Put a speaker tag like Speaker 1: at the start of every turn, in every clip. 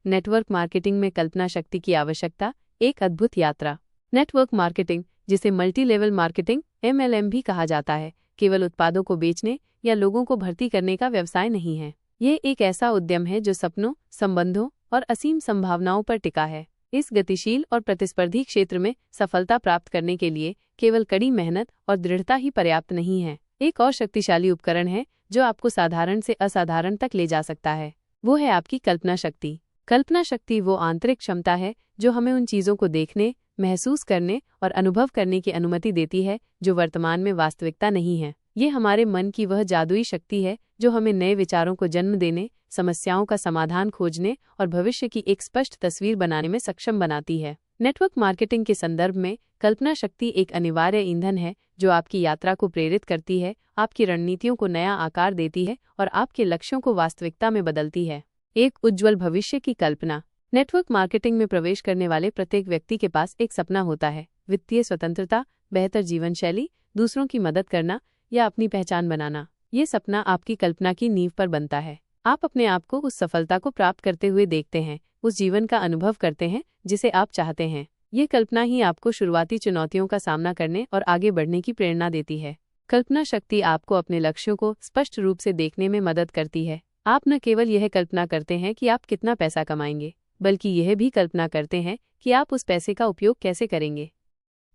Speaker 1: Network marketing में कल्पना शक्ति की आवश्यकता, एक अद्भुत यात्रा। नेटवर्क मार्केटिंग, जिसे मल्टी लेवल मार्केटिंग (MLM) भी कहा जाता है, केवल उत्पादों को बेचने या लोगों को भर्ती करने का व्यवसाय नहीं है। यह एक ऐसा उद्यम है जो सपनों, संबंधों और असीम संभावनाओं पर टिका है। इस गतिशील और प्रतिस्पर्धी क्षेत्र में सफलता प्राप्त करने के लिए केवल कड़ी मेहनत और दृढ़ता ही पर्याप्त नहीं है। एक और शक्तिशाली उपकरण है जो आपको साधारण से असाधारण तक ले जा सकता है। वो है आपकी कल्पना शक्ति। कल्पना शक्ति वो आंतरिक क्षमता है जो हमें उन चीज़ों को देखने, महसूस करने और अनुभव करने की अनुमति देती है जो वर्तमान में वास्तविकता नहीं है। ये हमारे मन की वह जादुई शक्ति है जो हमें नए विचारों को जन्म देने, समस्याओं का समाधान खोजने और भविष्य की एक स्पष्ट तस्वीर बनाने में सक्षम बनाती है। नेटवर्क मार्केटिंग के संदर्भ में कल्पना शक्ति एक अनिवार्य ईंधन है जो आपकी यात्रा को प्रेरित करती है, आपकी रणनीतियों को नया आकार देती है और आपके लक्ष्यों को वास्तविकता में बदलती है। एक उज्ज्वल भविष्य की कल्पना। नेटवर्क मार्केटिंग में प्रवेश करने वाले प्रत्येक व्यक्ति के पास एक सपना होता है। वित्तीय स्वतंत्रता, बेहतर जीवन शैली, दूसरों की मदद करना या अपनी पहचान बनाना। ये सपना आपकी कल्पना की नींव पर बनता है। आप अपने आप को उस सफलता को प्राप्त करते हुए देखते हैं, उस जीवन का अनुभव करते हैं जिसे आप चाहते हैं। ये कल्पना ही आपको शुरुआती चुनौतियों का सामना करने और आगे बढ़ने की प्रेरणा देती है। कल्पना शक्ति आपको अपने लक्ष्यों को स्पष्ट रूप से देखने में मदद करती है। आप न केवल यह कल्पना करते हैं कि आप कितना पैसा कमाएंगे, बल्कि यह भी कल्पना करते हैं कि आप उस पैसे का उपयोग कैसे करेंगे।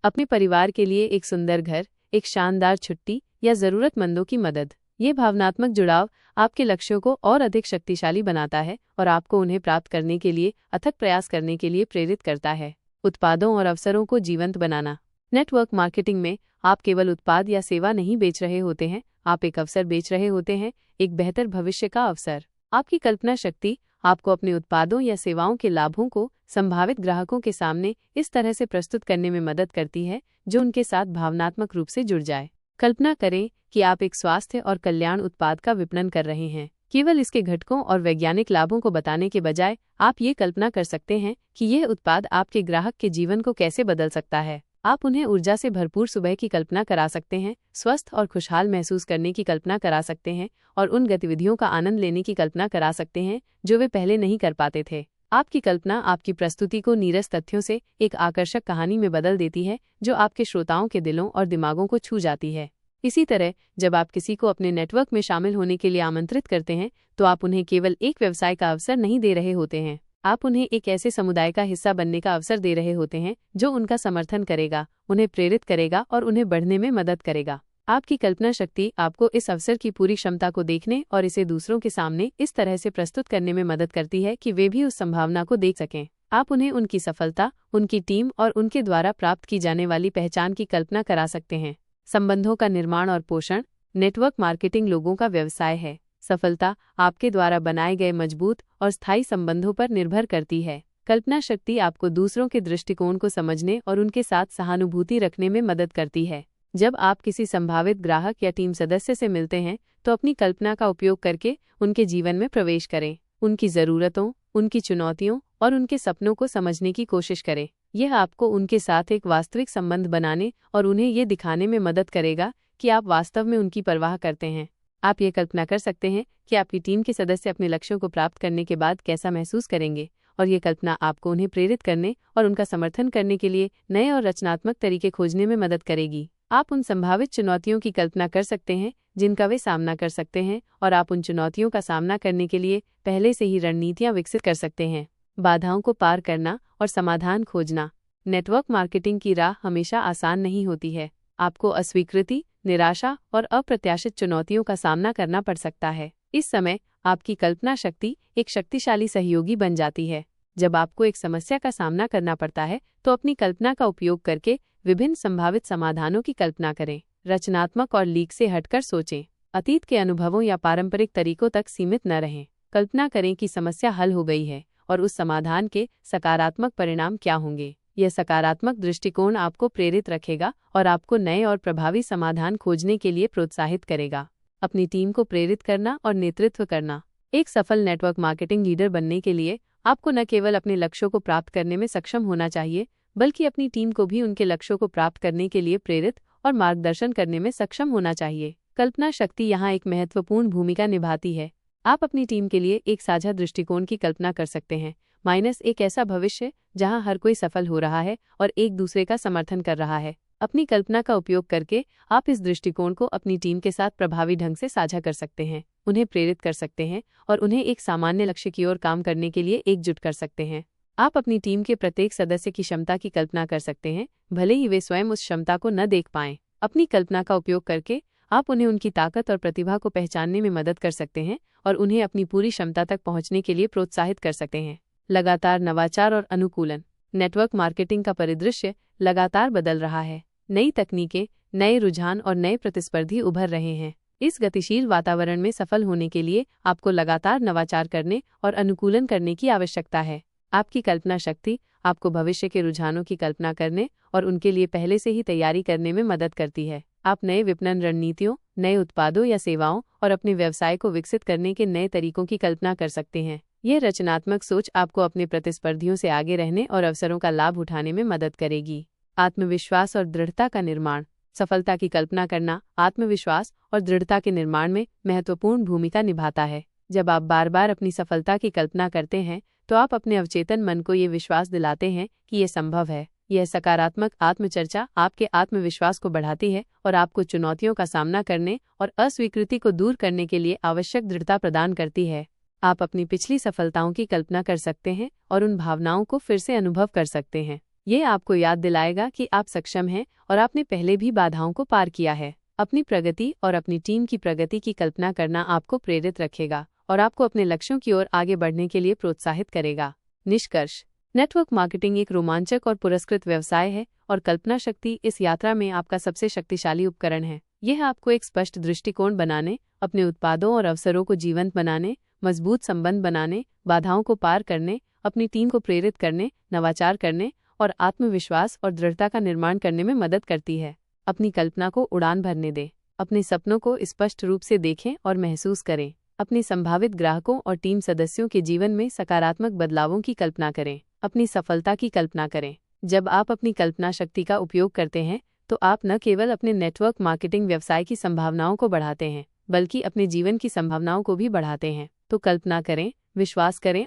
Speaker 1: अपने परिवार के लिए एक सुंदर घर, एक शानदार छुट्टी या जरूरतमंदों की मदद। ये भावनात्मक जुड़ाव आपके लक्ष्यों को और अधिक शक्तिशाली बनाता है और आपको उन्हें प्राप्त करने के लिए अथक प्रयास करने के लिए प्रेरित करता है। उत्पादों और अवसरों को जीवंत बनाना। नेटवर्क मार्केटिंग में आप केवल उत्पाद या सेवा नहीं बेच रहे होते हैं, आप एक अवसर बेच रहे होते हैं, एक बेहतर भविष्य का अवसर। आपकी कल्पना शक्ति आपको अपने उत्पादों या सेवाओं के लाभों को संभावित ग्राहकों के सामने इस तरह से प्रस्तुत करने में मदद करती है जो उनके साथ भावनात्मक रूप से जुड़ जाए। कल्पना करें कि आप एक स्वास्थ्य और कल्याण उत्पाद का विपणन कर रहे हैं। केवल इसके घटकों और वैज्ञानिक लाभों को बताने के बजाय आप ये कल्पना कर सकते हैं कि यह उत्पाद आपके ग्राहक के जीवन को कैसे बदल सकता है। आप उन्हें ऊर्जा से भरपूर सुबह की कल्पना करा सकते हैं, स्वस्थ और खुशहाल महसूस करने की कल्पना करा सकते हैं और उन गतिविधियों का आनंद लेने की कल्पना करा सकते हैं जो वे पहले नहीं कर पाते थे। आपकी कल्पना आपकी प्रस्तुति को नीरस तथ्यों से एक आकर्षक कहानी में बदल देती है जो आपके श्रोताओं के दिलों और दिमागों को छू जाती है। इसी तरह जब आप किसी को अपने नेटवर्क में शामिल होने के लिए आमंत्रित करते हैं तो आप उन्हें केवल एक व्यवसाय का अवसर नहीं दे रहे होते हैं, आप उन्हें एक ऐसे समुदाय का हिस्सा बनने का अवसर दे रहे होते हैं जो उनका समर्थन करेगा, उन्हें प्रेरित करेगा और उन्हें बढ़ने में मदद करेगा। आपकी कल्पना शक्ति आपको इस अवसर की पूरी क्षमता को देखने और इसे दूसरों के सामने इस तरह से प्रस्तुत करने में मदद करती है कि वे भी उस संभावना को देख सकें। आप उन्हें उनकी सफलता, उनकी टीम और उनके द्वारा प्राप्त की जाने वाली पहचान की कल्पना करा सकते हैं। संबंधों का निर्माण और पोषण। नेटवर्क मार्केटिंग लोगों का व्यवसाय है। सफलता आपके द्वारा बनाए गए मजबूत और स्थायी संबंधों पर निर्भर करती है। कल्पना शक्ति आपको दूसरों के दृष्टिकोण को समझने और उनके साथ सहानुभूति रखने में मदद करती है। जब आप किसी संभावित ग्राहक या टीम सदस्य से मिलते हैं तो अपनी कल्पना का उपयोग करके उनके जीवन में प्रवेश करें, उनकी ज़रूरतों, उनकी चुनौतियों और उनके सपनों को समझने की कोशिश करें। यह आपको उनके साथ एक वास्तविक संबंध बनाने और उन्हें ये दिखाने में मदद करेगा कि आप वास्तव में उनकी परवाह करते हैं। आप ये कल्पना कर सकते हैं कि आपकी टीम के सदस्य अपने लक्ष्यों को प्राप्त करने के बाद कैसा महसूस करेंगे और ये कल्पना आपको उन्हें प्रेरित करने और उनका समर्थन करने के लिए नए और रचनात्मक तरीके खोजने में मदद करेगी। आप उन संभावित चुनौतियों की कल्पना कर सकते हैं जिनका वे सामना कर सकते हैं और आप उन चुनौतियों का सामना करने के लिए पहले से ही रणनीतियां विकसित कर सकते हैं। बाधाओं को पार करना और समाधान खोजना। नेटवर्क मार्केटिंग की राह हमेशा आसान नहीं होती है। आपको अस्वीकृति, निराशा और अप्रत्याशित चुनौतियों का सामना करना पड़ सकता है। इस समय आपकी कल्पना शक्ति एक शक्तिशाली सहयोगी बन जाती है। जब आपको एक समस्या का सामना करना पड़ता है तो अपनी कल्पना का उपयोग करके विभिन्न संभावित समाधानों की कल्पना करें। रचनात्मक और लीक से हटकर सोचें। अतीत के अनुभवों या पारंपरिक तरीकों तक सीमित न रहें। कल्पना करें कि समस्या हल हो गई है और उस समाधान के सकारात्मक परिणाम क्या होंगे। यह सकारात्मक दृष्टिकोण आपको प्रेरित रखेगा और आपको नए और प्रभावी समाधान खोजने के लिए प्रोत्साहित करेगा। अपनी टीम को प्रेरित करना और नेतृत्व करना। एक सफल नेटवर्क मार्केटिंग लीडर बनने के लिए आपको न केवल अपने लक्ष्यों को प्राप्त करने में सक्षम होना चाहिए, बल्कि अपनी टीम को भी उनके लक्ष्यों को प्राप्त करने के लिए प्रेरित और मार्गदर्शन करने में सक्षम होना चाहिए। कल्पना शक्ति यहाँ एक महत्वपूर्ण भूमिका निभाती है। आप अपनी टीम के लिए एक साझा दृष्टिकोण की कल्पना कर सकते हैं, माइनस एक ऐसा भविष्य जहां हर कोई सफल हो रहा है और एक दूसरे का समर्थन कर रहा है। अपनी कल्पना का उपयोग करके आप इस दृष्टिकोण को अपनी टीम के साथ प्रभावी ढंग से साझा कर सकते हैं, उन्हें प्रेरित कर सकते हैं और उन्हें एक सामान्य लक्ष्य की ओर काम करने के लिए एकजुट कर सकते हैं। आप अपनी टीम के प्रत्येक सदस्य की क्षमता की कल्पना कर सकते हैं, भले ही वे स्वयं उस क्षमता को न देख पाएं। अपनी कल्पना का उपयोग करके आप उन्हें उनकी ताकत और प्रतिभा को पहचानने में मदद कर सकते हैं और उन्हें अपनी पूरी क्षमता तक पहुंचने के लिए प्रोत्साहित कर सकते हैं। लगातार नवाचार और अनुकूलन। नेटवर्क मार्केटिंग का परिदृश्य लगातार बदल रहा है। नई तकनीकें, नए रुझान और नए प्रतिस्पर्धी उभर रहे हैं। इस गतिशील वातावरण में सफल होने के लिए आपको लगातार नवाचार करने और अनुकूलन करने की आवश्यकता है। आपकी कल्पना शक्ति आपको भविष्य के रुझानों की कल्पना करने और उनके लिए पहले से ही तैयारी करने में मदद करती है। आप नए विपणन रणनीतियों, नए उत्पादों या सेवाओं और अपने व्यवसाय को विकसित करने के नए तरीकों की कल्पना कर सकते हैं। यह रचनात्मक सोच आपको अपने प्रतिस्पर्धियों से आगे रहने और अवसरों का लाभ उठाने में मदद करेगी। आत्मविश्वास और दृढ़ता का निर्माण। सफलता की कल्पना करना आत्मविश्वास और दृढ़ता के निर्माण में महत्वपूर्ण भूमिका निभाता है। जब आप बार बार अपनी सफलता की कल्पना करते हैं तो आप अपने अवचेतन मन को ये विश्वास दिलाते हैं कि यह संभव है। यह सकारात्मक आत्मचर्चा आपके आत्मविश्वास को बढ़ाती है और आपको चुनौतियों का सामना करने और अस्वीकृति को दूर करने के लिए आवश्यक दृढ़ता प्रदान करती है। आप अपनी पिछली सफलताओं की कल्पना कर सकते हैं और उन भावनाओं को फिर से अनुभव कर सकते हैं। यह आपको याद दिलाएगा कि आप सक्षम हैं और आपने पहले भी बाधाओं को पार किया है। अपनी प्रगति और अपनी टीम की प्रगति की कल्पना करना आपको प्रेरित रखेगा और आपको अपने लक्ष्यों की ओर आगे बढ़ने के लिए प्रोत्साहित करेगा। निष्कर्ष। नेटवर्क मार्केटिंग एक रोमांचक और पुरस्कृत व्यवसाय है और कल्पना शक्ति इस यात्रा में आपका सबसे शक्तिशाली उपकरण है। यह आपको एक स्पष्ट दृष्टिकोण बनाने, अपने उत्पादों और अवसरों को जीवंत बनाने, मजबूत संबंध बनाने, बाधाओं को पार करने, अपनी टीम को प्रेरित करने, नवाचार करने और आत्मविश्वास और दृढ़ता का निर्माण करने में मदद करती है। अपनी कल्पना को उड़ान भरने दें। अपने सपनों को स्पष्ट रूप से देखें और महसूस करें। अपने संभावित ग्राहकों और टीम सदस्यों के जीवन में सकारात्मक बदलावों की कल्पना करें। अपनी सफलता की कल्पना करें। जब आप अपनी कल्पना शक्ति का उपयोग करते हैं तो आप न केवल अपने नेटवर्क मार्केटिंग व्यवसाय की संभावनाओं को बढ़ाते हैं, बल्कि अपने जीवन की संभावनाओं को भी बढ़ाते हैं। तो कल्पना करें, विश्वास करें